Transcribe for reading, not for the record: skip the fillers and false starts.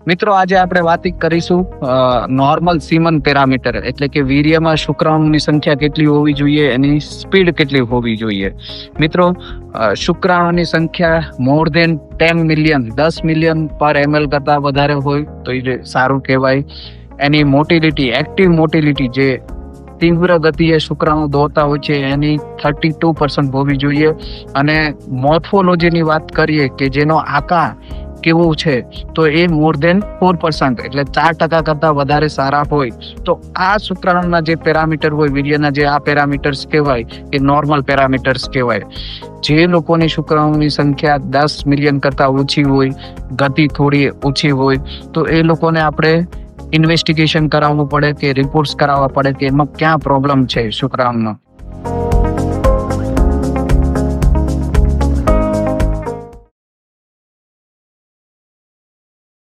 મિત્રો આજે આપણે વાત કરીશું નોર્મલ સીમન પેરામીટર એટલે કે વીર્યમાં શુક્રાણુની સંખ્યા કેટલી હોવી જોઈએ, એની સ્પીડ કેટલી હોવી જોઈએ. મિત્રો શુક્રાણુની સંખ્યા મોર દેન 10 મિલિયન 10 મિલિયન પર ml કરતા વધારે હોય તો એ સારું કહેવાય. એની મોટિલિટી, એક્ટિવ મોટિલિટી જે તીવ્ર ગતિએ શુક્રાણુ દોડતા હોય છે એની 32% હોવી જોઈએ. અને મોર્ફોલોજીની વાત કરીએ કે જેનો આકાર કેવું છે તો એ મોર દેન 4% એટલે 4% કરતા વધારે સારા હોય તો આ શુક્રાણુના જે પેરામીટર હોય, વીર્યના જે આ પેરામીટર્સ કહેવાય એ નોર્મલ પેરામીટર્સ કહેવાય. જે લોકોની શુક્રાણુની સંખ્યા 10 મિલિયન કરતા ઓછી હોય, ગતિ થોડી ઓછી હોય તો એ લોકોને આપણે ઇન્વેસ્ટિગેશન કરાવવું પડે કે રિપોર્ટ્સ કરાવવા પડે કે એમાં ક્યાં પ્રોબ્લેમ છે શુક્રાણુનો.